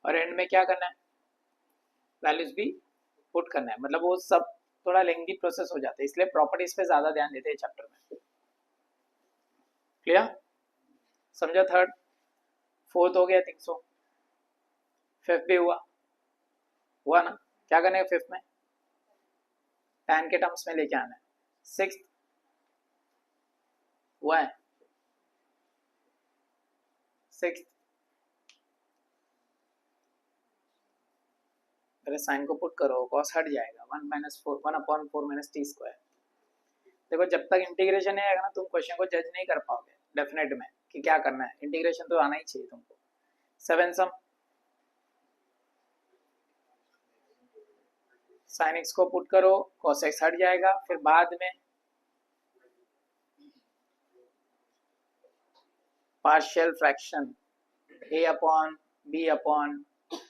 और एंड में क्या करना है, वैल्यूज भी पुट करना है, मतलब वो सब थोड़ा लेंथी प्रोसेस हो जाता है, इसलिए प्रॉपर्टीज पे ज्यादा ध्यान देते हैं चैप्टर में। क्लियर, समझा? थर्ड, फोर्थ हो गया, थिंक सो। फिफ्थ भी हुआ ना? क्या करना है फिफ्थ में? tan के टर्म्स में लेके आना है। सिक्स्थ हुआ है, सिक्स्थ पहले साइन को पुट करो, कॉस हट जाएगा, 1 माइनस 4 1/4 माइनस टी स्क्वायर। देखो जब तक इंटीग्रेशन नहीं आएगा ना तुम क्वेश्चन को जज नहीं कर पाओगे डेफिनेट में कि क्या करना है, इंटीग्रेशन तो आना ही चाहिए तुमको। सेवन सम, साइन एक्स को पुट करो, कॉस एक्स हट जाएगा, फिर बाद में partial fraction a upon b upon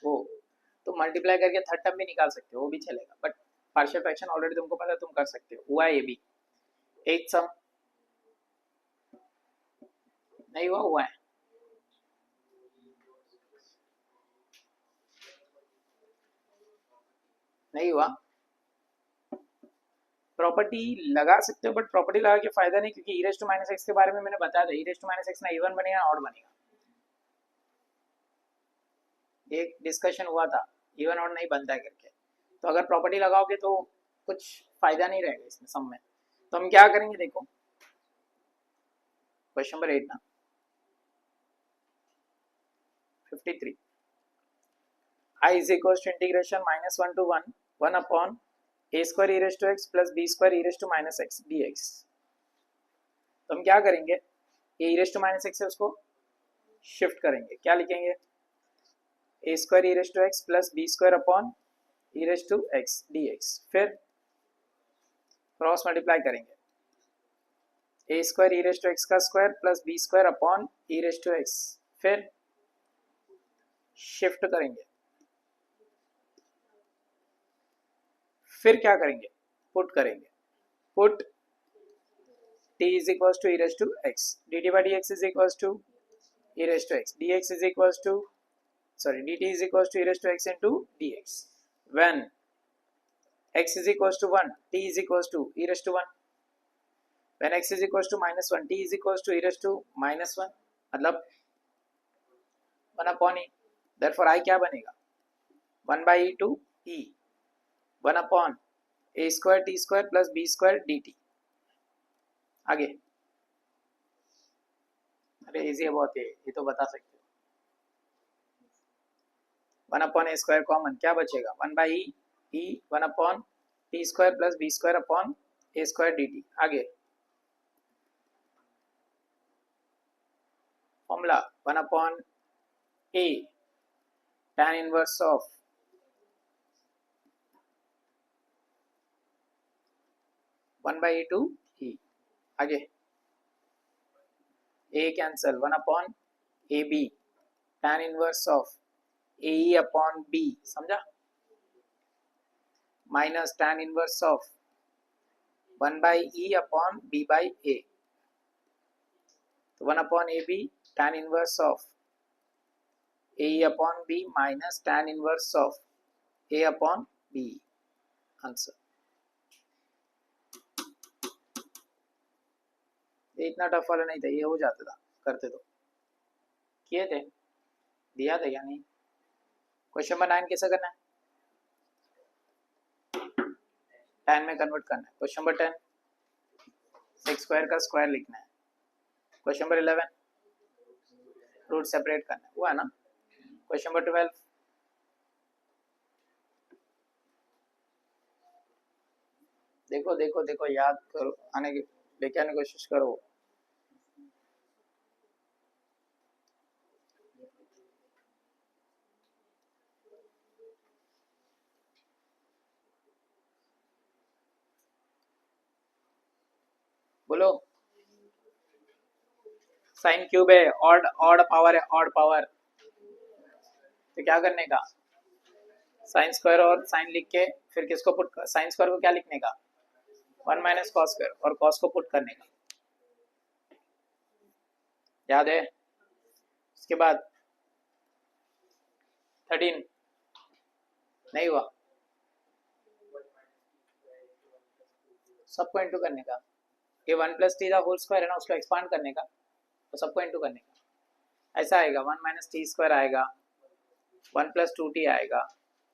वो, तो मल्टीप्लाई करके थर्ड टर्म भी निकाल सकते हो, वो भी चलेगा, बट पार्शियल फ्रैक्शन ऑलरेडी तुमको पता है, तुम कर सकते हो। हुआ ये भी। एट सम नहीं हुआ है, नहीं हुआ। प्रॉपर्टी लगा सकते हो, बट प्रॉपर्टी लगा के फायदा नहीं, क्योंकि e टू माइनस एक्स के बारे में मैंने बताया था, e टू माइनस एक्स ना इवन बनेगा ऑड बनेगा। एक डिस्कशन हुआ था इवन ऑड नहीं बनता है करके, तो अगर प्रॉपर्टी लगाओगे तो कुछ फायदा नहीं रहेगा इसमें सम में। तो हम क्या करेंगे, देखो क्वेश्चन नंबर 8 ना, 53, I is equals to integration -1 to 1 upon a square e raised to x plus b square e raised to minus x dx। तो हम क्या करेंगे, ये e raised to minus x है उसको शिफ्ट करेंगे, क्या लिखेंगे, a square e raised to x plus b square upon e raised to x dx, फिर क्रॉस मल्टीप्लाई करेंगे, a square e raised to x का square plus b square upon e raised to x, फिर shift करेंगे, फिर क्या करेंगे, put करेंगे, put t is equals to e raised to x, dt by dx is equals to e raised to x, dx is equals to dt is equals to e raised to x into dx, when x is equals to 1 t is equals to e raised to 1, when x is equals to -1 t is equals to e raised to -1, मतलब 1 upon e, therefore I क्या बनेगा, 1 by e to e, 1 upon a square t square plus b square dt। आगे, अरे easy है बहुत, ये तो बता सकते हो। 1 अपॉन ए स्क्वायर कॉमन, क्या बचेगा, 1 by e, 1 upon t square plus b square upon a square d t. आगे formula 1 upon a tan inverse of 1 by e to e. आगे a cancel, 1 upon a b tan inverse of a e upon b, समझा, minus tan inverse of 1 by e upon b by a, तो 1 upon a b tan inverse of a e upon b minus tan inverse of a upon b, answer. ये इतना tough वाला नहीं था, ये हो जाता था, करते तो किए थे, दिया था या नहीं। क्वेश्चन नंबर 9 कैसे करना है, tan में कन्वर्ट करना है। क्वेश्चन नंबर 10 सेक स्क्वायर का स्क्वायर लिखना है। क्वेश्चन नंबर 11 रूट सेपरेट करना है, हुआ है ना। क्वेश्चन नंबर 12 देखो देखो देखो, याद करो, आने की लेके आने की कोशिश करो। बोलो, साइन क्यूब है, ऑड ऑड पावर है, ऑड पावर, तो क्या करने का, साइन स्क्वायर और साइन लिख के फिर किसको पुट कर, साइन स्क्वायर को क्या लिखने का, 1 माइनस कॉस स्क्वायर, और कॉस को पुट करने का, याद है। उसके बाद 13 नहीं हुआ, सबको इंटू करने का, ये 1 प्लस टी का होल स्क्वायर है ना, उसको एक्सपांड करने का, तो सबको इंटू करने का, ऐसा आएगा 1 माइनस टी स्क्वायर आएगा, 1 प्लस 2t आएगा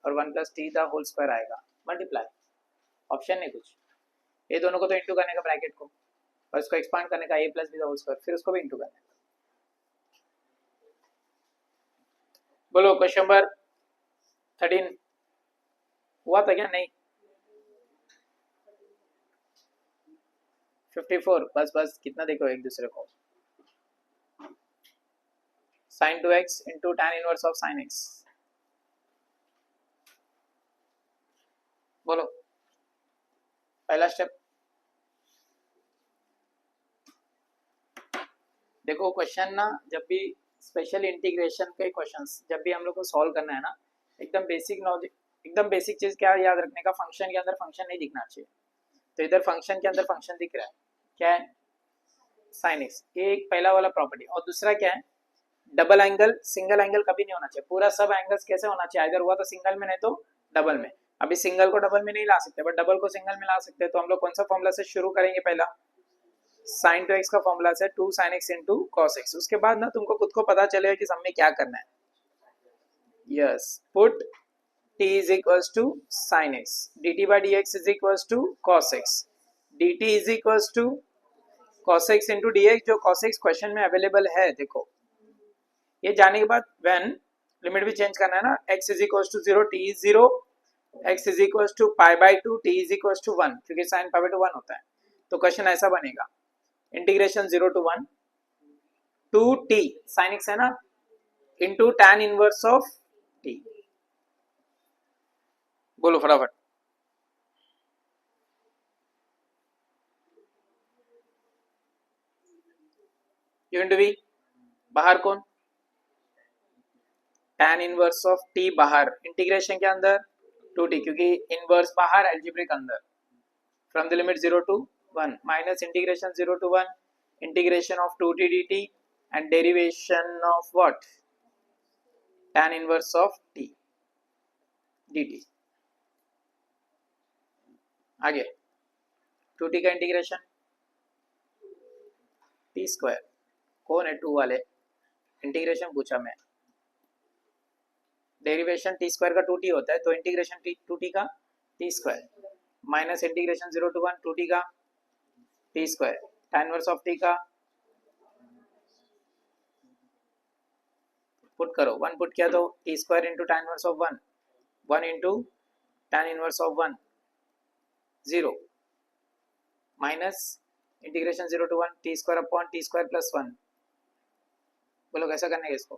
और 1 प्लस टी का होल स्क्वायर आएगा, मल्टीप्लाई, ऑप्शन नहीं कुछ, ये दोनों को तो इंटू करने का ब्रैकेट को, और इसको एक्सपांड करने का a प्लस बी का होल स्क्वायर, फिर उसको भी इंटू करने का। बोलो क्वेश्चन नंबर 13 हुआ था क्या? नहीं, 54, बस बस कितना देखो एक दूसरे को, sin 2x into tan inverse of sin x, बोलो पहला स्टेप। देखो क्वेश्चन ना, जब भी स्पेशल इंटीग्रेशन के क्वेश्चंस जब भी हम लोग को सॉल्व करना है ना, एकदम बेसिक नॉलेज, एकदम बेसिक चीज क्या याद रखने का, फंक्शन के अंदर फंक्शन नहीं दिखना चाहिए, तो इधर फंक्शन के अंदर फंक्शन दिख रहा है, क्या है? sin x, ये एक पहला वाला प्रॉपर्टी, और दूसरा क्या है? डबल एंगल, सिंगल एंगल कभी नहीं होना चाहिए, पूरा सब एंगल्स कैसे होना चाहिए, अगर हुआ तो सिंगल में, नहीं तो डबल में। अभी सिंगल को डबल में नहीं ला सकते, बट डबल को सिंगल में ला सकते हैं, तो हम लोग कौन सा फॉर्मूला से शुरू करेंगे? पहला sin 2x का फॉर्मूला से 2 sin x into cos x, उसके बाद ना तुमको खुद को पता चलेगा कि सब में क्या करना है। Yes, put t is equals to sin x, dt by dx is equals to cos x, dt is equals to cos x into dx, जो cos x क्वेश्चन में अवेलेबल है। देखो ये जाने के बाद व्हेन लिमिट भी चेंज करना है ना, x is equals to 0, t is 0, x is equals to pi by 2, t is equals to 1, क्योंकि sin pi by 2 1 होता है, तो क्वेश्चन ऐसा बनेगा, integration 0 to 1 2t sin x है ना, into tan inverse of t, बोलो फटाफट। यू इंटू v, बाहर कौन? tan इनवर्स ऑफ t बाहर, इंटीग्रेशन के अंदर 2t, क्योंकि इनवर्स बाहर, एल्जेब्रिक अंदर, from the limit 0 to 1 minus integration 0 to 1 integration of 2t dt and derivation of what? tan inverse of t dt। आगे 2t का इंटीग्रेशन t स्क्वायर, कौन है 2 वाले? इंटीग्रेशन पूछा मैं, डेरिवेशन t स्क्वायर का 2t होता है, तो इंटीग्रेशन 2t का t square minus integration 0 to 1 2t का t square, tan inverse of t का, पुट करो, 1 पुट किया तो t square into tan inverse of 1, 1 into tan inverse of 1 0 minus integration 0 to 1 t square upon t square plus 1, बोलो कैसा करने का इसको?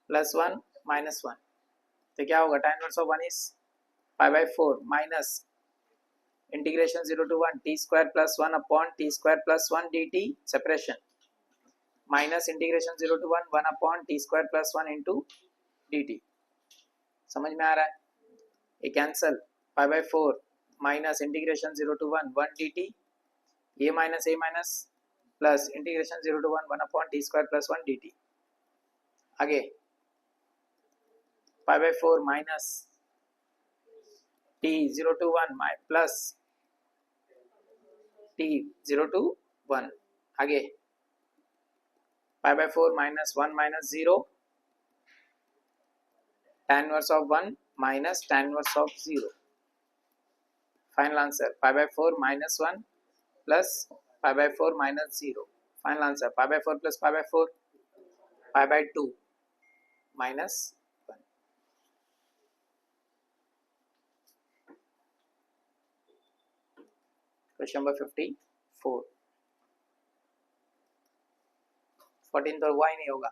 प्लस 1 माइनस 1, तो क्या होगा? tan inverse of 1 is pi by 4 minus integration 0 to 1 t square plus 1 upon t square plus 1 dt separation minus integration 0 to 1 1 upon t square plus 1 into dt। समझ में आ रहा है? ये cancel, pi by 4 minus integration 0 to 1 1 dt, ये minus a minus plus integration 0 to 1 1 upon t square plus 1 dt। आगे पाई by 4 minus t 0 to 1 plus t 0 to 1, आगे पाई by 4 minus 1 minus 0 tan inverse of 1 minus tan inverse of 0, final answer pi by 4 minus 1 plus pi by 4 minus 0, final answer pi by 4 plus pi by 4 pi by 2 minus 1। Question number 54, 14 तो हुआ ही नहीं होगा,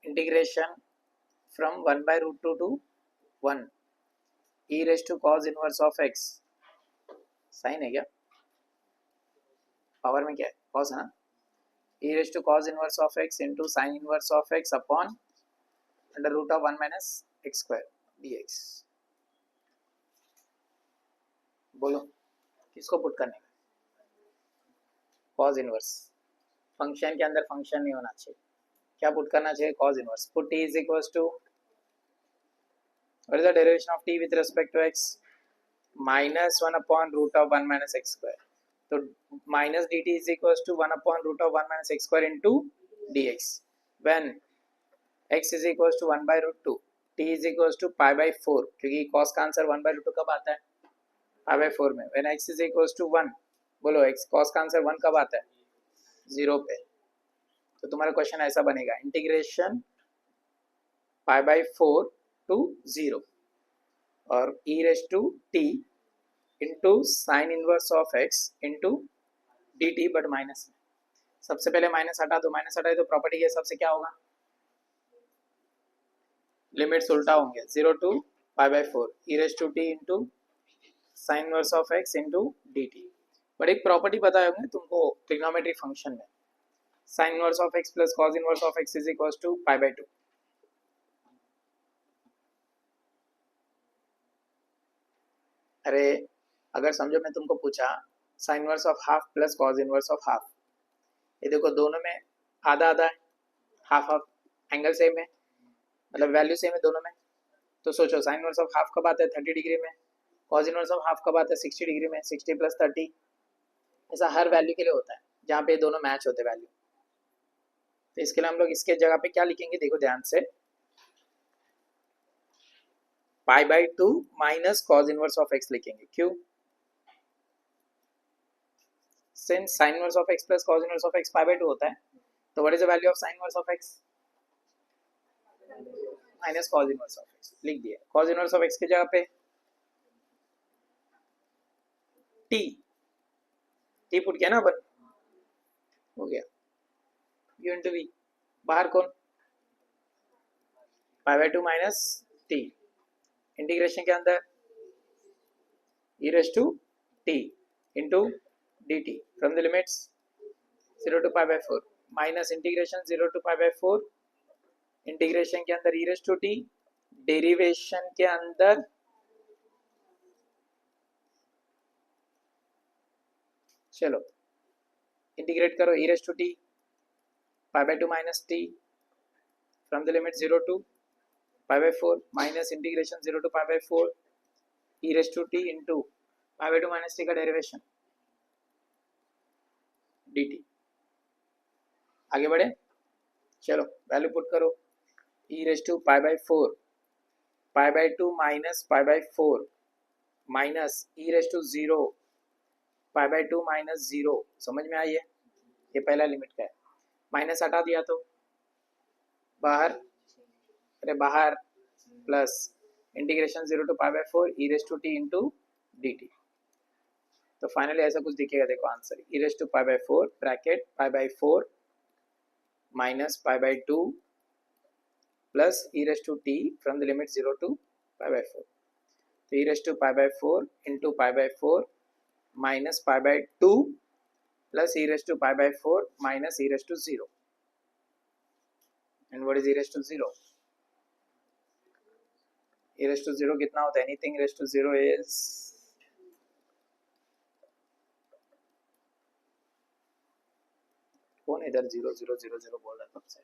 integration from 1 by root 2 to 1 e raised to cos inverse of x, sine है क्या? Power में क्या है? cos है ना, e raised to cos inverse of x into sin inverse of x upon under root of 1 minus x square dx। बोलो किसको put करने का? कॉज इनवर्स, फंक्शन के अंदर फंक्शन नहीं होना चाहिए, क्या पुट करना चाहिए, cos inverse. Put t is equals to, what is the derivation of t with respect to x, minus 1 upon root of 1 minus x square. तो minus dt is equals to 1 upon root of 1 minus x square into dx when x is equals to 1 by root 2, t is equals to pi by 4, क्योंकि cos का answer 1 by root 2 कब आता है, पाई by 4 में. When x is equals to 1, बोलो x cos का answer 1 कब आता है, 0 पे. तो तुम्हारा क्वेश्चन ऐसा बनेगा, इंटीग्रेशन पाई बाय 4 टू 0 और e raise to t into sine inverse of x into dt, but minus में. सबसे पहले माइनस हटा दो, माइनस हटाए तो प्रॉपर्टी के हिसाब से क्या होगा, लिमिट्स उल्टा होंगे, 0 to pi by 4 e raise to t into sine inverse of x into dt. But एक प्रॉपर्टी बताए होंगे तुमको ट्रिग्नोमेट्री फंक्शन में, sine inverse of x plus cos inverse of x is equals to pi by 2. अरे अगर समझो मैं तुमको पूछा sine inverse of half plus cos inverse of half, ये देखो दोनों में आधा आधा है, हाफ हाफ, एंगल सेम है, मतलब वैल्यू सेम है दोनों में. तो सोचो साइन इनवर्स ऑफ हाफ कब आता है, 30 डिग्री में, कॉस इनवर्स ऑफ हाफ कब आता है, 60 डिग्री में, 60 प्लस 30. ऐसा हर वैल्यू के लिए होता है जहाँ पे दोनों मैच होते वैल्यू. तो इसके लिए हम लोग इसके जगह पे क्या लिखेंगे, देखो ध्यान से, पाई by 2 minus cos inverse of x लिखेंगे. क्यों, since sign inverse of x plus cos inverse of x pi by 2 होता है, तो what is the value of sine inverse of x, minus cos inverse of x लिख दिया. Cos inverse of x की जगह पे t पुट किया ना अपन, हो गया u इंटू v, बाहर कौन, pi by 2 minus t, integration के अंदर e raise to t into dt from the limits 0 to pi by 4 minus integration 0 to pi by 4, integration के अंदर e raise to t, derivation के अंदर चलो integrate करो, e raise to t pi by 2 minus t from the limit 0 to pi by 4 minus integration 0 to pi by 4 e raise to t into pi by 2 minus t का derivation dt. आगे बढ़े, चलो value put करो, e raise to pi by 4 pi by 2 minus pi by 4 minus e raise to 0 pi by 2 minus 0. समझ में आई है, ये पहला लिमिट का है. माइनस हटा दिया तो बाहर, अरे बाहर, plus integration 0 to pi by 4 e raise to t into dt. तो फाइनली ऐसा कुछ दिखेगा, देखो answer e raise to pi by 4 bracket pi by 4 minus pi by 2 plus e raise to t from the limit 0 to pi by 4. तो e raise to pi by 4 into pi by 4 minus pi by 2 plus e raise to pi by 4 minus e raise to 0. And what is e raise to 0, e raise to 0 कितना होता है, anything raise to 0 is कौन इधर 0 0 0 0 बोल रहा है तब से,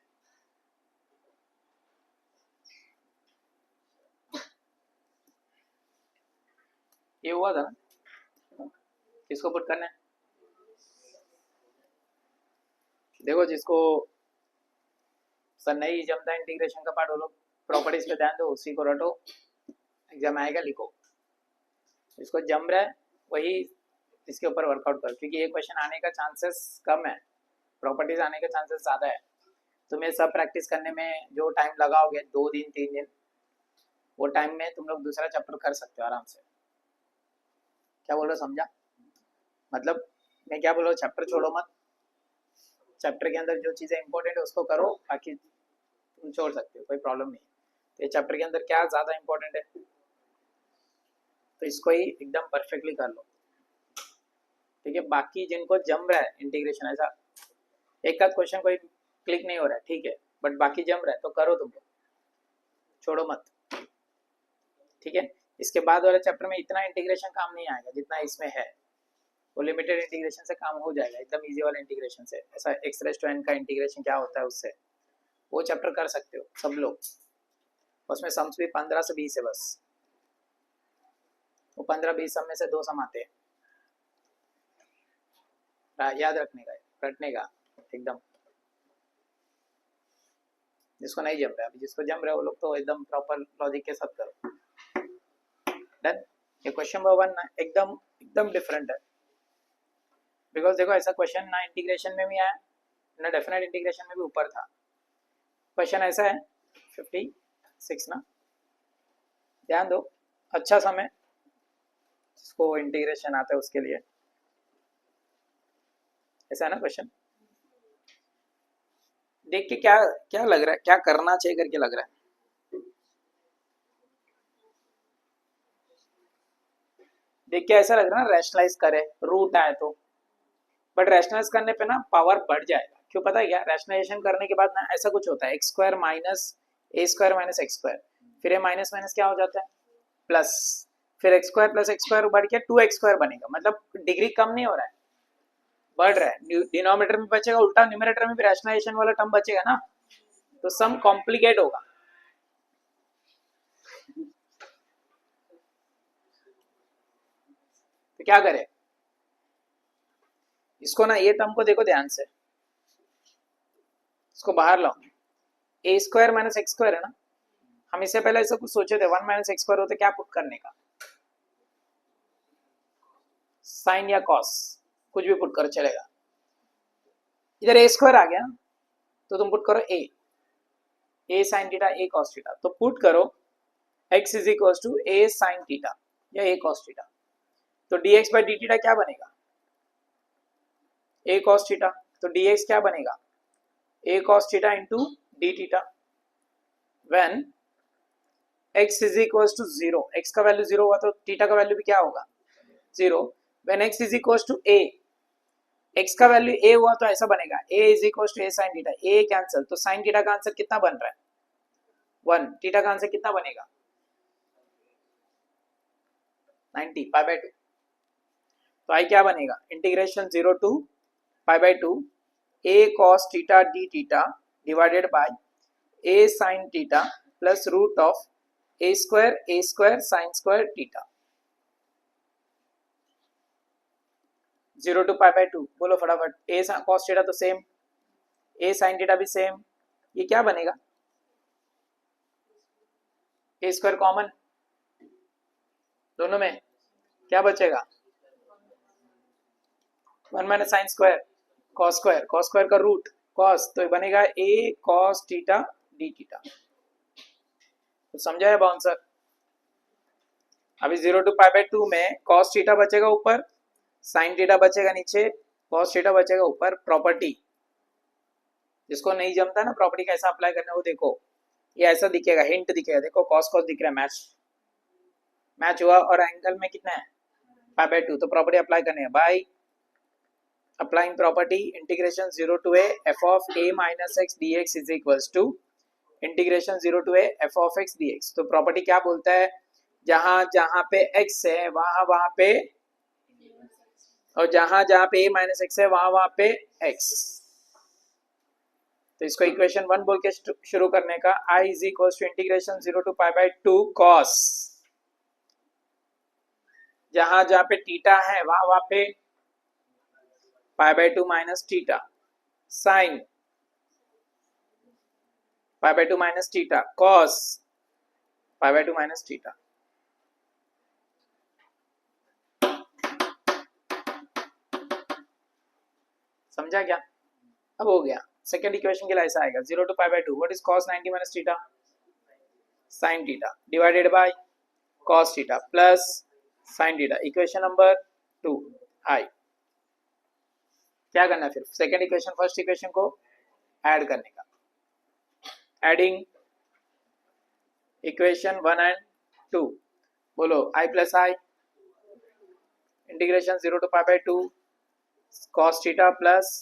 ये हुआ था ना, किसको पुट करना है, देखो जिसको सर नहीं जमता इंटीग्रेशन का पार्ट, वो लोग प्रॉपर्टीज पे ध्यान दो, उसी को रटो, एग्जाम आएगा लिखो. जिसको जम रहा है वही इसके ऊपर वर्कआउट करो, क्योंकि ये क्वेश्चन आने का चांसेस कम है, प्रॉपर्टीज आने का चांसेस ज़्यादा है. तुम्हें सब प्रैक्टिस करने में जो टाइम लगाओगे 2 दिन 3 दिन, वो टाइम में तुम लोग दूसरा चैप्टर कर सकते हो आराम से. क्या बोल रहे हो, समझा, मतलब मैं क्या बोल रहा हूँ, चैप्टर छोड़ो मत, चैप्टर के अंदर जो चीज़ें इंपॉर्टेंट है उसको करो, बाकी तुम छोड़ सकते हो, कोई प्रॉब्लम नहीं. तो ये चैप्टर के अंदर क्या ज़्यादा इंपॉर्टेंट है, तो इसको ही एकदम परफेक्टली कर लो, ठीक है. बाकी जिनको जम रहा है इंटीग्रेशन, ऐसा एक आध क्वेश्चन कोई क्लिक नहीं हो रहा है, ठीक है, बट बाकी जम रहा है तो करो तुम लोग, छोड़ो मत, ठीक है. इसके बाद वाले चैप्टर में इतना इंटीग्रेशन काम नहीं आएगा जितना इसमें है, वो लिमिटेड इंटीग्रेशन से काम हो जाएगा, एकदम इजी वाला इंटीग्रेशन से। ऐसा एक्स रेज टू एन का इंटीग्रेशन क्या होता है उससे, वो चैप्टर कर सकते हो सब लोग। उसमें सम्स भी 15 से 20 है बस, वो 15-20 सम में से 2 सम आते हैं, याद रखने का एकदम। जिसको नहीं जम रहा है अभी, जिसको जम रहा है वो लोग तो एकदम प्रॉपर लॉजिक के साथ करो। डन। ये क्वेश्चन नंबर 1 ना एकदम डिफरेंट है, बिकॉज देखो ऐसा क्वेश्चन ना इंटीग्रेशन में भी आया ना डेफिनेट इंटीग्रेशन में भी ऊपर था। क्वेश्चन ऐसा है 56 ना, ध्यान दो, अच्छा समय जिसको इंटीग्रेशन आता है उसके लिए। ऐसा है ना क्वेश्चन, देख के क्या क्या लग रहा है, क्या करना चाहिए करके लग रहा है। देख के ऐसा लग रहा है ना रैशनलाइज करे, रूट आए तो, बट रैशनलाइज करने पे ना पावर बढ़ जाएगा। क्यों पता है क्या, रैशनलाइजेशन करने के बाद ना ऐसा कुछ होता है, एक्स स्क्वायर माइनस ए स्क्वायर माइनस एक्स स्क्वायर, फिर ये माइनस माइनस क्या हो जाता है प्लस, फिर x square plus x square बढ़ के 2x स्क्वायर बनेगा, मतलब डिग्री कम नहीं हो रहा है, बढ़ रहा है। डिनोमिनेटर में बचेगा, उल्टा न्यूमरेटर में भी रैशनलाइजेशन वाला टर्म बचेगा ना, तो सम कॉम्प्लिकेट होगा। तो क्या करें, इसको ना ये टर्म को देखो ध्यान से, इसको बाहर लाओ, ए स्क्वायर माइनस एक्स स्क्वायर है ना, हम इससे पहले ऐसा कुछ सोचे थे 1 माइनस एक्स स्क्वायर होते, क्या पुट करने का, साइन या कॉस कुछ भी पुट करो चलेगा। इधर ए स्क्वायर आ गया ना, तो तुम पुट करो a sine theta a cos theta, तो पुट करो x is equal to a sine theta या ए कॉस थीटा, तो dx बाई डी थीटा क्या बनेगा, ए कॉस थीटा, तो dx क्या बनेगा a cos theta into d theta, when x is equal to 0, x का value 0 हुआ तो थीटा का वैल्यू भी क्या होगा 0, when x is equal to a, x का वैल्यू a हुआ तो ऐसा बनेगा a is equal to a sine theta, a cancel, तो साइन थीटा का आंसर कितना बन रहा है 1, थीटा का आंसर कितना बनेगा 90 पाई बाय 2, तो आई क्या बनेगा integration 0 to pi by 2 a cos theta d theta divided by a sin theta plus root of a square sine square theta, 0 to pi by 2, बोलो फटाफट, a cos थीटा तो same, a sin theta भी same, ये क्या बनेगा a square common दोनों में, क्या बचेगा 1 minus sine square cos square का रूट कॉस, तो बनेगा a cos theta d theta. तो समझा है बाउंसर, अभी 0 टू पाई बाय 2 में cos थीटा बचेगा ऊपर, साइन थीटा बचेगा नीचे, cos थीटा बचेगा ऊपर। प्रॉपर्टी जिसको नहीं जमता ना प्रॉपर्टी कैसा अप्लाई करना है वो देखो, ये ऐसा दिखेगा, हिंट दिखेगा, देखो cos दिख रहा है, मैच हुआ, और एंगल में कितना है पाई बाय 2, तो प्रॉपर्टी अप्लाई करनी है by applying property integration 0 to a f of a minus x dx is equals to integration 0 to a f of x dx। तो प्रॉपर्टी क्या बोलता है, जहां जहां पे x है वहां वहां पे, और जहां जहां पे a माइनस एक्स है वहां वहां पे x, तो इसको इक्वेशन 1 बोल के शुरू करने का, i is equal to integration 0 to pi by 2 cos, जहां जहां पे थीटा है वहां वहां पे पाई by 2 minus theta, sine pi by 2 minus theta, cos pi by 2 minus theta. समझा क्या, अब हो गया। सेकेंड इक्वेशन के लिए ऐसा आएगा 0 to pi by 2, what is cos 90 minus theta sin theta divided by cos theta plus sin theta, equation number 2 I. क्या करना है फिर, सेकेंड इक्वेशन फर्स्ट इक्वेशन को ऐड करने का, एडिंग इक्वेशन 1 एंड 2, बोलो i plus I integration 0 to pi by 2 cos theta plus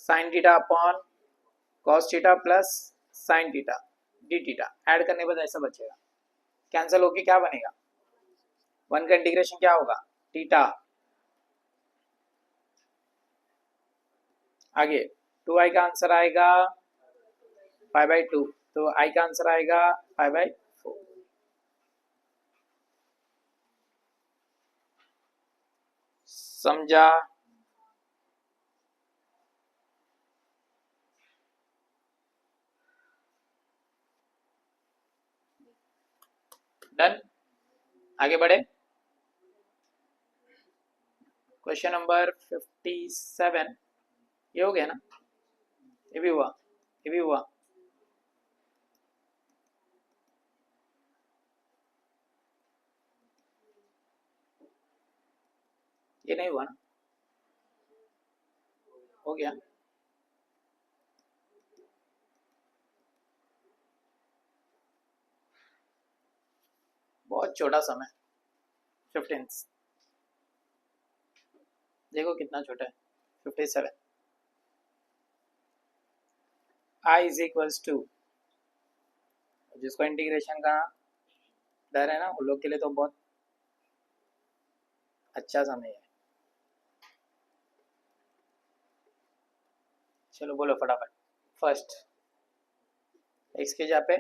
sin theta upon cos theta plus sin theta d theta, add करने के बाद ऐसा बचेगा, कैंसिल होके क्या बनेगा 1 का इंटीग्रेशन क्या होगा थीटा आगे 2i का आंसर आएगा 5/2, तो i का आंसर आएगा 5/4। समझा? डन, आगे बढ़े। क्वेश्चन नंबर 57, ये हो गया ना, ये भी हुआ, ये भी हुआ। ये नहीं हुआ ना, हो गया। बहुत छोटा समय 15, देखो कितना छोटा है 57। i इज इक्वल्स टू, जिसको इंटीग्रेशन का डर है ना उन लोग के लिए तो बहुत अच्छा समय है। चलो बोलो फटाफट। फर्स्ट x के जगह पे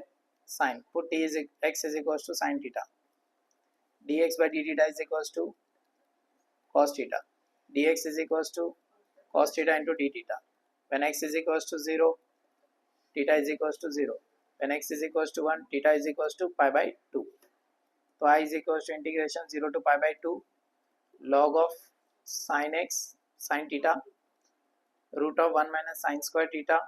sine, put t is x is equals to sine theta, dx by d theta is equals to cos theta, dx is equals to cos theta into d theta, when x is equals to 0 theta is equals to 0, when x is equals to 1 theta is equals to pi by 2, तो i is equals to integration 0 to pi by 2 log of sin x sin theta root of 1 minus sin square theta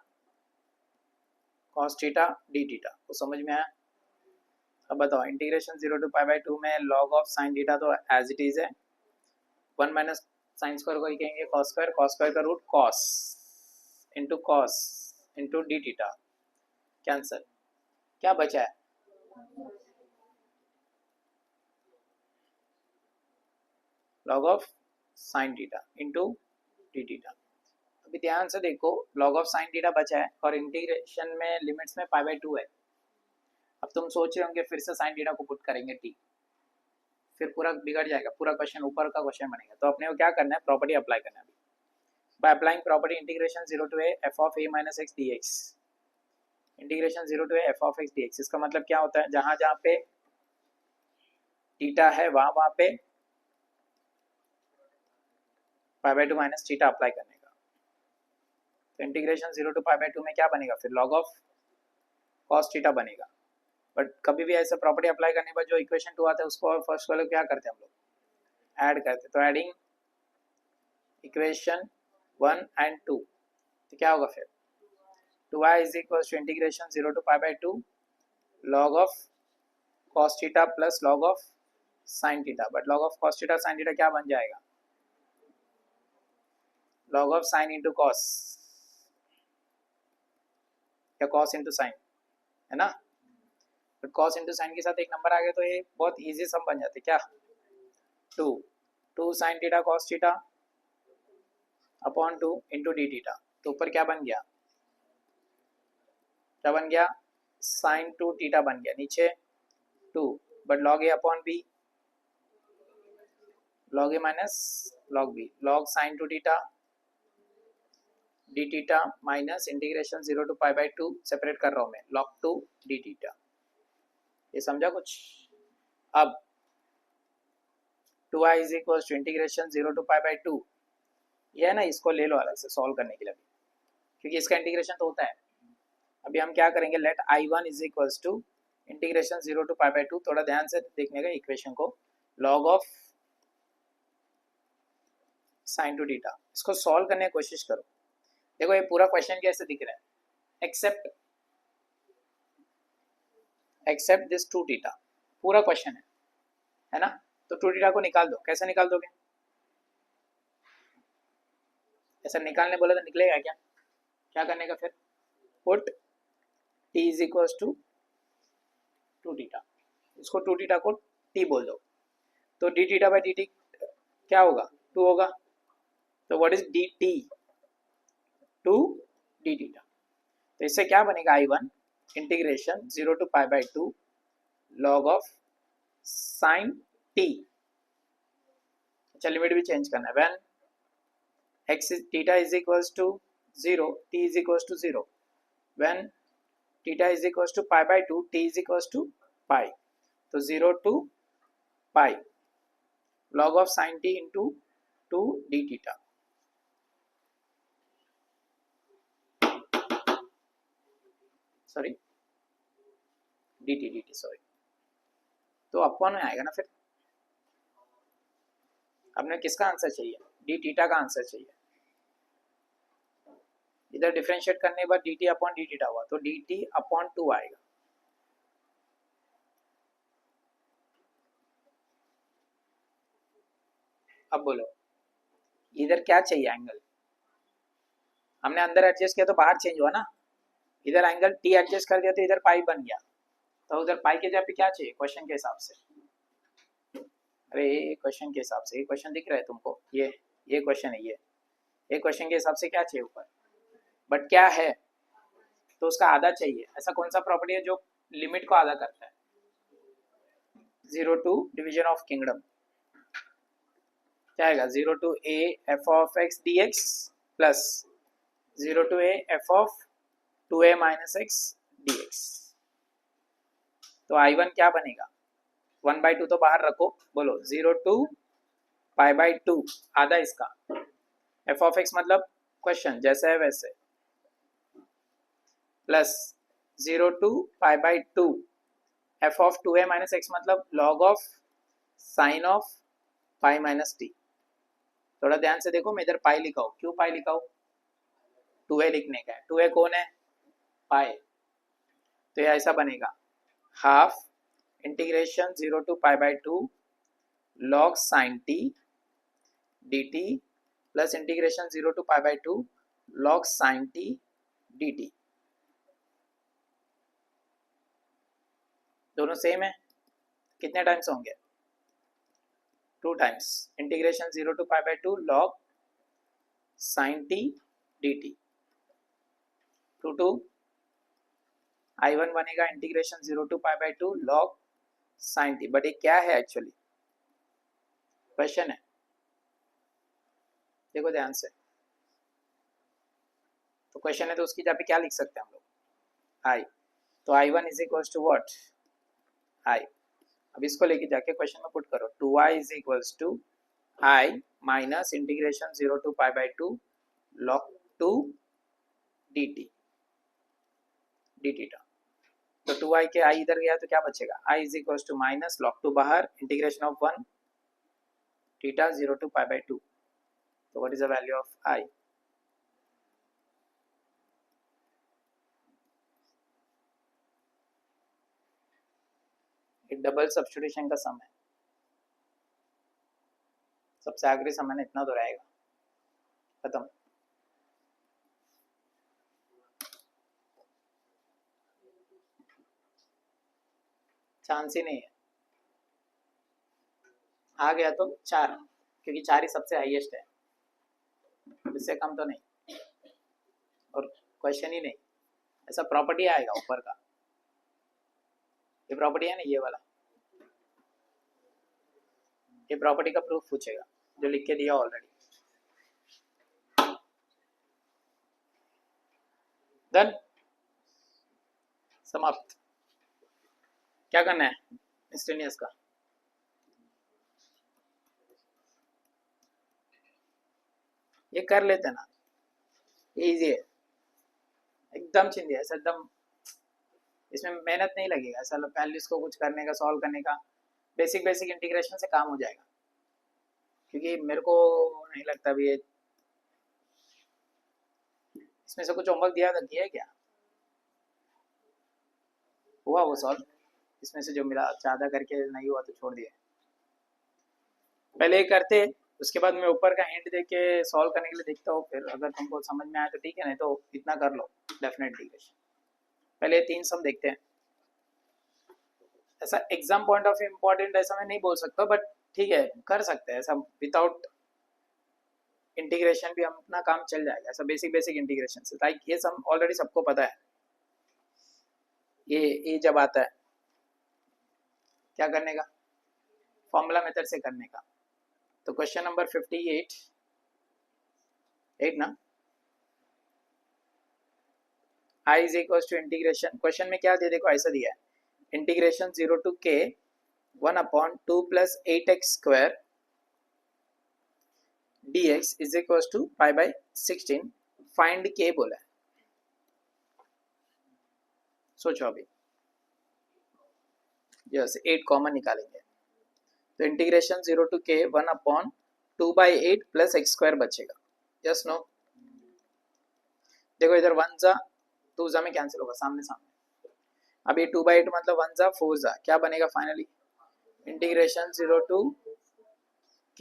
cos theta d theta। तो समझ में आया? अब बताओ integration 0 to pi by 2 में log of sine theta तो as it is है, 1 minus sine square को ही कहेंगे cos स्क्वायर का root cos into d theta, cancel. क्या बचा है? log of sine theta into d theta. अभी ध्यान से देखो, log ऑफ साइन थीटा बचा है और इंटीग्रेशन में लिमिट्स में पाई बाई 2 है। अब तुम सोच रहे होंगे फिर से साइन थीटा को पुट करेंगे टी, फिर पूरा बिगड़ जाएगा, पूरा क्वेश्चन ऊपर का क्वेश्चन बनेगा। तो अपने को क्या करना है, प्रॉपर्टी अप्लाई करना है। By applying property integration 0 to a f of a minus x d x, integration 0 to a f of x d x. इसका मतलब क्या होता है, जहां जहां पे थीटा है वहां वहां पे पाई बाई 2 माइनस थीटा अप्लाई करने का। तो इंटीग्रेशन 0 टू पाई बाई 2 में क्या बनेगा, फिर लॉग ऑफ कॉस थीटा बनेगा। बट कभी भी ऐसे प्रॉपर्टी अप्लाई करने पर जो इक्वेशन 2 आता है उसको और फर्स्ट वाले क्या करते हैं हम लोग, ऐड करते। तो एडिंग इक्वेशन 1 एंड 2, तो क्या होगा फिर 2y is equal to integration 0 to pi by 2 log of cos theta plus log of sine theta. But log of cos theta sine theta क्या बन जाएगा, log of sine into cos या cos into sine, है ना। But cos into sign के साथ एक number आ गया तो ये बहुत इजी सम बन जाते क्या, 2 sine theta cos theta upon 2 into d theta. तो ऊपर क्या बन गया, क्या बन गया, साइन 2 थीटा बन गया, नीचे 2 but log a upon b, log a minus log b, log sine 2 theta d theta minus integration 0 to pi by 2 separate कर रहा हूं मैं, लॉग 2 डी थीटा। ये समझा कुछ? अब 2i is equal to integration 0 to pi by 2, ये है ना, इसको ले लो अलग से सॉल्व करने के लिए, क्योंकि इसका इंटीग्रेशन तो होता है। अभी हम क्या करेंगे, let i1 is equal to integration 0 to pi by 2, थोड़ा ध्यान से देखने का इक्वेशन को, log of sine two theta. इसको सॉल्व करने की कोशिश करो। देखो ये पूरा क्वेश्चन कैसे दिख रहा है, एक्सेप्ट दिस 2 थीटा, पूरा क्वेश्चन है ना। तो 2 थीटा को निकाल दो, कैसे निकाल दोगे, ऐसा निकालने बोला तो निकलेगा क्या, क्या करने का फिर, put t is equal to 2 theta, इसको 2 थीटा को t बोल दो, तो d theta by d t क्या होगा, 2 होगा। तो what is d t, 2 d theta. तो इससे क्या बनेगा, i1 integration 0 to pi by 2 log of sine t। अच्छा लिमिट भी चेंज करना है, when x theta is equals to 0, t is equals to 0. When theta is equals to pi by 2, t is equals to pi. तो 0 to pi log of sin t into 2 d theta. Sorry dt sorry, तो upon में आएगा ना फिर. आपने किसका answer चाहिए? D theta का आंसर चाहिए. इधर डिफरेंशिएट करने के बाद D T upon D theta हुआ, तो डी टी अपॉन 2 आएगा. अब बोलो इधर क्या चाहिए एंगल? हमने अंदर एडजस्ट किया तो बाहर चेंज हुआ ना. इधर एंगल टी एडजस्ट कर दिया तो इधर पाई बन गया. तो उधर पाई के जगह पे क्या चाहिए क्वेश्चन के हिसाब से? अरे क्वेश्चन के हिसाब से, ये क्वेश्चन दिख रहा है तुमको? ये क्वेश्चन है. ये क्वेश्चन के हिसाब से क्या चाहिए ऊपर? बट क्या है तो उसका आधा चाहिए. ऐसा कौन सा प्रॉपर्टी है जो लिमिट को आधा करता है? 0 टू डिवीजन ऑफ किंगडम. क्या आएगा? 0 to a f of x d x plus 0 to a f of 2a minus x d x. तो I1 क्या बनेगा? 1/2 तो बाहर रखो. बोलो 0 टू पाई बाई 2 आधा इसका. एफ ऑफ एक्स मतलब क्वेश्चन जैसे है वैसे, plus 0 to pi by 2 f of 2a minus x मतलब log of sine of pi minus t. थोड़ा ध्यान से देखो, मैं इधर पाई लिखा हूँ. क्यों पाई लिखा हूँ? 2a लिखने का है. 2a कौन है? पाई. तो ये ऐसा बनेगा half integration 0 to pi by 2 log sine t d t plus integration 0 to pi by 2 log sine t d t. दोनों सेम है. कितने टाइम्स होंगे? 2 times. Integration 0 to pi by 2 log sine t d t. 2 I1 बनेगा integration 0 to pi by 2 log sine t. But ये क्या है actually? Question है, देखो ध्यान से. तो क्वेश्चन है तो उसकी जगह पे क्या लिख सकते हैं हम लोग? I. तो I1 is equals to what? I. अब इसको लेके जाके क्वेश्चन में पुट करो. 2i is equals to I minus integration 0 to pi by 2 log 2 dt d theta. तो 2i के i इधर गया तो क्या बचेगा? I is equals to minus log 2 बाहर integration of 1 theta 0 to pi by 2. तो what is the value of I? एक डबल सब्स्टिट्यूशन का सम है. सबसे आखिरी समय में इतना तो रहेगा. खत्म. चांस ही नहीं है. आ गया तो 4, क्योंकि 4 ही सबसे हाईएस्ट है. इससे कम तो नहीं और क्वेश्चन ही नहीं. ऐसा प्रॉपर्टी आएगा ऊपर का. ये प्रॉपर्टी है ना, ये वाला. ये प्रॉपर्टी का प्रूफ पूछेगा जो लिख के दिया ऑलरेडी. डन. समाप्त. क्या करना है मिस्टेनियस का? ये कर लेते ना, ये इजी है एकदम. चिंदी है ऐसा एकदम. इसमें मेहनत नहीं लगेगा ऐसा. वैल्यूज को कुछ करने का, सॉल्व करने का, बेसिक इंटीग्रेशन से काम हो जाएगा. क्योंकि मेरे को नहीं लगता भी ये इसमें से कुछ होमवर्क दिया है क्या? हुआ वो सॉल्व? इसमें से जो मिला ज़्यादा करके नहीं हुआ तो छोड़ दिया. पहले ये करते, उसके बाद मैं ऊपर का हिंट दे के सॉल्व करने के लिए देखता हूँ. फिर अगर तुमको समझ में आए तो ठीक है, नहीं तो इतना कर लो डेफिनेटली. पहले 3 सम देखते हैं. ऐसा एग्जाम पॉइंट ऑफ इम्पोर्टेंट ऐसा मैं नहीं बोल सकता, बट ठीक है कर सकते हैं ऐसा. विदाउट इंटीग्रेशन भी हम अपना काम चल जाएगा. ऐसा बेसिक इंटीग्रेशन से. लाइक ये सम ऑलरेडी सबको पता है. ये जब आता है क्या करने का? फॉर्मूला मेथड से करने का. तो क्वेश्चन नंबर 58 8 ना, I is equal to integration, question में क्या दिया देखो ऐसा दिया है integration 0 to k 1/2 plus 8x square dx is equals to pi by 16, find k बोला है। सोचो अभी, यस 8 कॉमन निकालेंगे तो integration 0 to k 1/2/8 plus x square बचेगा। यस नो, देखो इधर 1 जा 2 जा में कैंसिल होगा सामने सामने। अब ये 2/8 मतलब 1 जा 4 जा, क्या बनेगा फाइनली इंटीग्रेशन 0 to k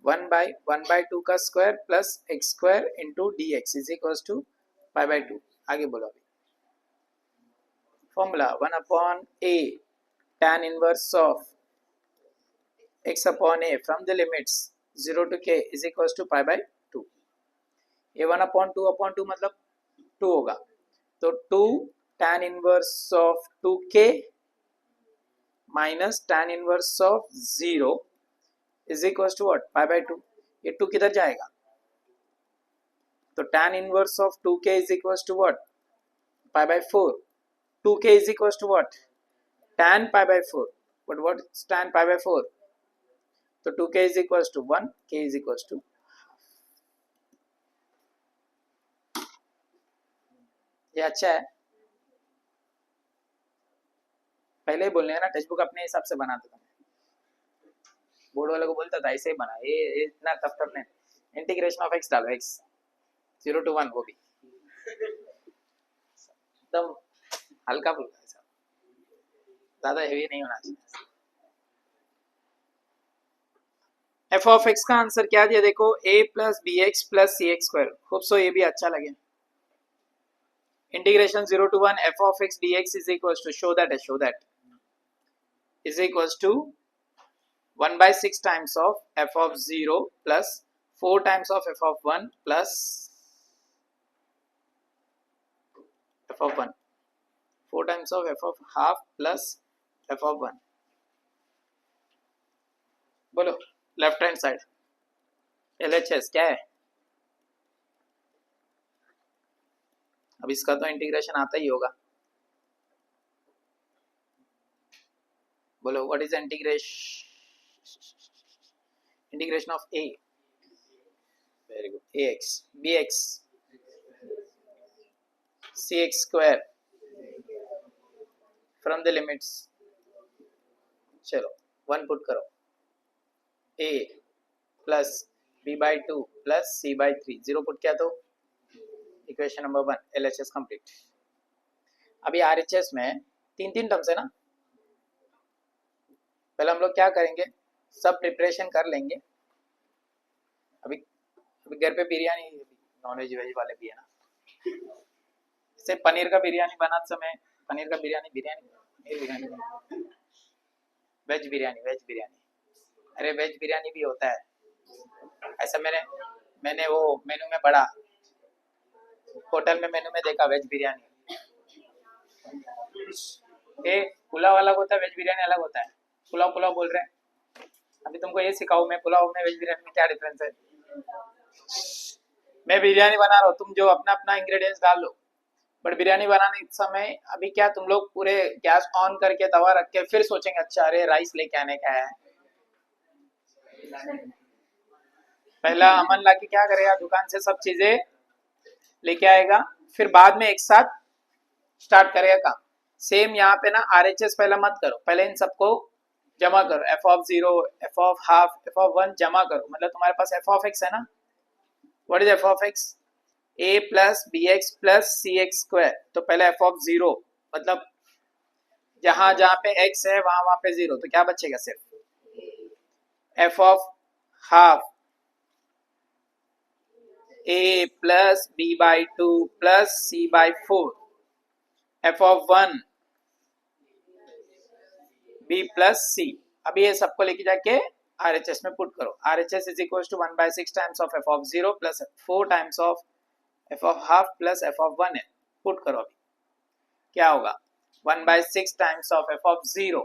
1/2 का square plus x square into d x is equal to pi by 2। आगे बोलो अभी formula 1/a tan inverse of x upon a from the limits 0 to k is equals to pi by 2। ये 1/2 मतलब 2 होगा तो 2 tan inverse of 2k minus tan inverse of 0 is equals to what pi by 2। ये 2 किधर जाएगा तो tan inverse of 2k is equals to what pi by 4। 2k is equals to what tan pi by 4, but what is tan pi by 4 तो 2k is equals to 1, k is equals to ये अच्छा है, पहले ही बोलने ना text book अपने हिसाब से बनाता था, बोर्ड वाले को बोलता था ऐसे ही बना, ये इतना टफ टफ नहीं। इंटीग्रेशन ऑफ एक्स डालो x 0 to 1 वो भी एकदम हल्का फुल्का ऐसा, ज्यादा हेवी नहीं होना चाहिए। एफ ऑफ एक्स का आंसर क्या दिया देखो a plus b x plus c x square, खूब सो ये भी अच्छा लगे। Integration 0 to 1 f of x dx is equals to show that is equals to 1/6 times of f of 0 plus 4 times of f of 1 plus f of 1, 4 times of f of half plus f of 1। बोलो left hand side LHS क्या है, अब इसका तो integration आता ही होगा। बोलो what is integration of a, very good ax bx cx square from the limits, चलो 1 पुट करो a plus b by 2 plus c by 3, 0 put किया तो इक्वेशन नंबर 1 LHS कंप्लीट। अभी RHS में 3 टर्म्स है ना, पहले हम लोग क्या करेंगे सब प्रिपरेशन कर लेंगे। अभी घर पे बिरयानी नॉन वेज वेज वाले भी है ना, से पनीर का बिरयानी बनाते समय पनीर का बिरयानी वेज बिरयानी अरे वेज बिरयानी भी होता है ऐसा। मैंने वो मेनू में पढ़ा, होटल में मेनू में देखा वेज बिरयानी, पुलाव अलग होता है वेज बिरयानी अलग होता है। पुलाव बोल रहे हैं, अभी तुमको ये सिखाऊं मैं पुलाव में वेज बिरयानी में क्या डिफरेंस है। मैं बिरयानी बना रहा हूँ, तुम जो अपना अपना इंग्रेडिएंट्स डाल लो, बट बिरयानी बनाने के समय अभी क्या तुम लोग पूरे गैस ऑन करके तवा रख के फिर सोचेंगे अच्छा अरे राइस लेके आने का है। पहला अमन लाके क्या करेगा दुकान से सब चीजें लेके आएगा, फिर बाद में एक साथ स्टार्ट करेगा काम। सेम यहाँ पे ना RHS पहला मत करो, पहले इन सबको जमा करो, f of 0 f of half f of 1 जमा करो, मतलब तुम्हारे पास f of x है ना, what is f of x a plus b x plus c x square. तो पहले f of 0 मतलब जहां पे x है वहां पे 0, तो क्या बचेगा सिर्फ f of half a plus b by 2 plus c by 4 f of 1 b plus c। अभी ये सबको लेके जाके RHS में पुट करो। RHS is equals to 1/6 times of f of 0 plus 4 times of f of half plus f of 1 है, put करो। अभी क्या होगा 1/6 times of f of 0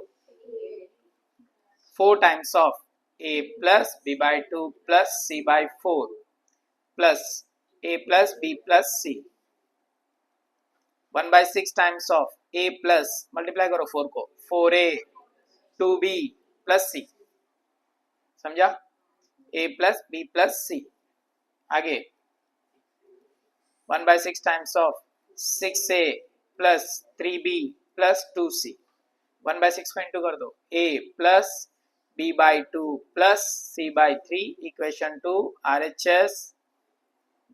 4 times of a plus b by 2 plus c by 4 plus a plus b plus c। 1/6 times of a plus multiply करो 4 को 4a 2b plus c, समझा? a plus b plus c। आगे 1/6 times of 6a plus 3b plus 2c। 1/6 को into कर दो, a plus b/2 plus c/3 equation 2 RHS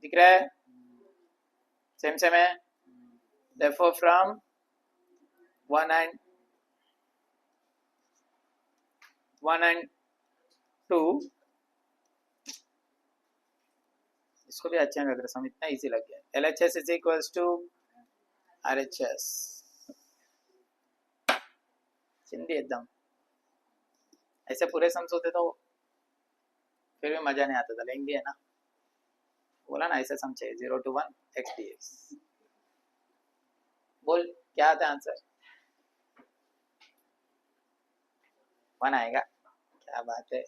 दिख रहा है? सेम है। Therefore from 1 and 2 इसको भी अच्छा लग रहा, समझ इतना इजी लग गया। LHS is equals to RHS। चिंदी एकदम ऐसे पूरे सम्स होते तो फिर भी मजा नहीं आता था, लेंगे है ना, बोला ना ऐसे समझे 0 to 1 x dx। बोल क्या आता है आंसर? 1 आएगा, क्या बात है।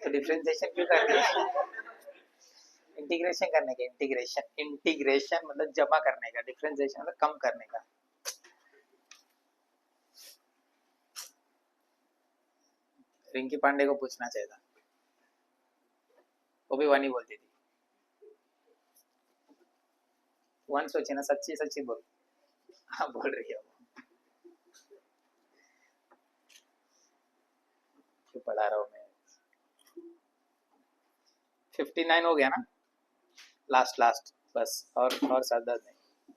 तो डिफरेंशिएशन क्यों कर दिया? इंटीग्रेशन करने के, इंटीग्रेशन मतलब जमा करने का, डिफरेंशिएशन मतलब कम करने का। रिंकी पांडे को पूछना चाहिए था, वो भी 1 ही बोलती थी। 1 सोचे ना, सच्ची सच्ची बोल। हाँ बोल रही है, क्यों पढ़ा रहा हूँ मैं। 59 हो गया ना, लास्ट बस, और सर दर्द नहीं।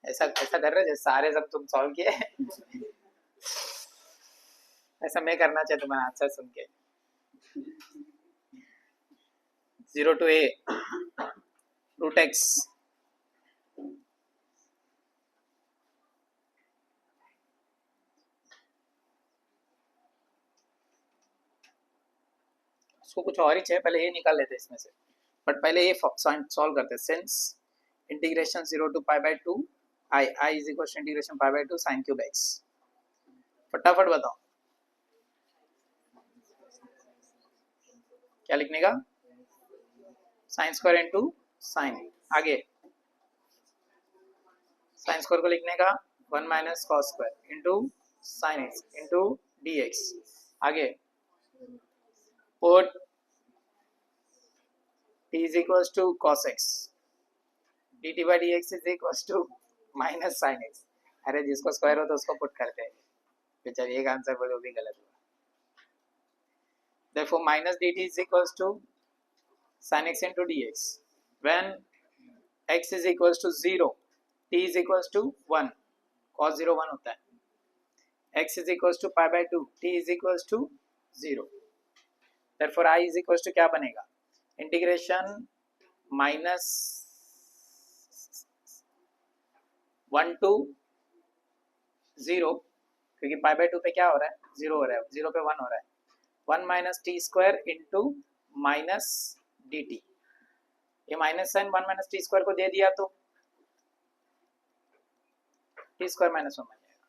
ऐसा कर रहे जैसे सारे सब तुम सॉल्व किए। ऐसा मैं करना चाहिए तुम्हारा आंसर सुन के। 0 to a root x उसको कुछ और ही चाहिए, पहले ये निकाल लेते इसमें से, बट पहले ये सॉल्व करते। Since integration 0 to π/2 i is equal to integration π/2 sin cube x। फटाफट बताओ क्या लिखने का? Sine square into sine. आगे साइन स्क्वायर को लिखने का 1 minus cos square into sine x into dx। आगे put t is equals to cos x dt by dx is equals to minus sine x। अरे जिसको स्क्वायर हो तो उसको पुट करते हैं, बेचारी एक आंसर बोले वो भी गलत हुआ। Therefore minus dt is equals to sin x into dx when x is equals to 0 t is equals to 1 cos 0 1 होता है, x is equals to π/2 t is equals to 0। Therefore I is equals to क्या बनेगा? Integration minus 1 to 0, क्योंकि π/2 पे क्या हो रहा है? 0 हो रहा है, 0 पे 1 हो रहा है। 1 minus t square into minus d t. ये minus sine 1 minus t square को दे दिया तो टी स्क्वायर माइनस 1 बन जाएगा।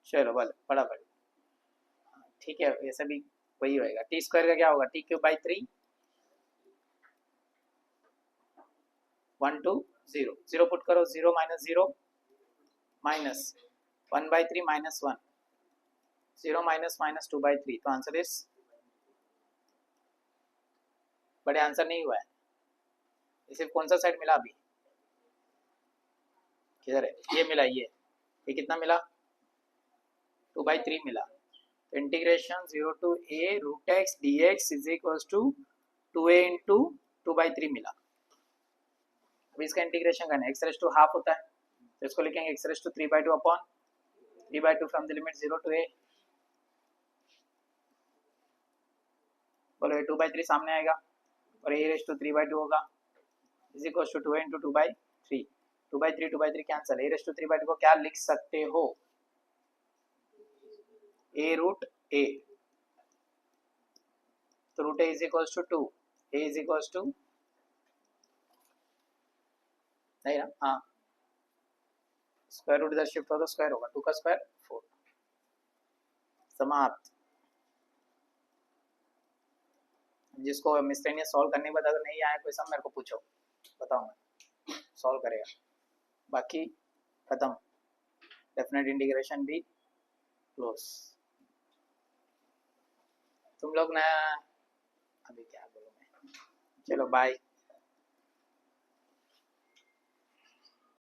चलो बोलो फटाफट, ठीक है, ऐसा भी वही होएगा। टी स्क्वायर का क्या होगा? T cube by 3 1 to 0 0 put करो, 0 minus 0 minus 1/3 minus 1 0 minus minus 2/3। तो आंसर इज, बड़े आंसर नहीं हुआ है। इसे कौन सा साइड मिला अभी? किधर है? ये मिला, ये कितना मिला? 2/3 मिला। Integration 0 to a root x d x is equals to 2a into 2/3 मिला। अभी इसका इंटीग्रेशन करना है, एक्स रेज टू हाफ होता है तो इसको लिखेंगे x raise to 3/2 upon 3/2 from the limit 0 to a। बोलो ये 2/3 सामने आएगा और a रेज टू 3/2 होगा is equal to 2a into 2/3। 2/3 cancel, a raise to 3/2 को क्या लिख सकते हो? a रूट a, तो root a is equals to 2, a is equals to नहीं ना, हाँ स्क्वायर रूट इधर शिफ्ट हो तो स्क्वायर होगा, 2 का स्क्वायर 4। समाप्त। जिसको मिसलेनियस सॉल्व करने के बाद अगर नहीं आया कोई सम मेरे को पूछो, बताऊंगा, सॉल्व करेगा। बाकी खत्म, डेफिनेट इंटीग्रेशन भी क्लोज। तुम लोग ना, अभी क्या बोलूँ मैं, चलो बाय।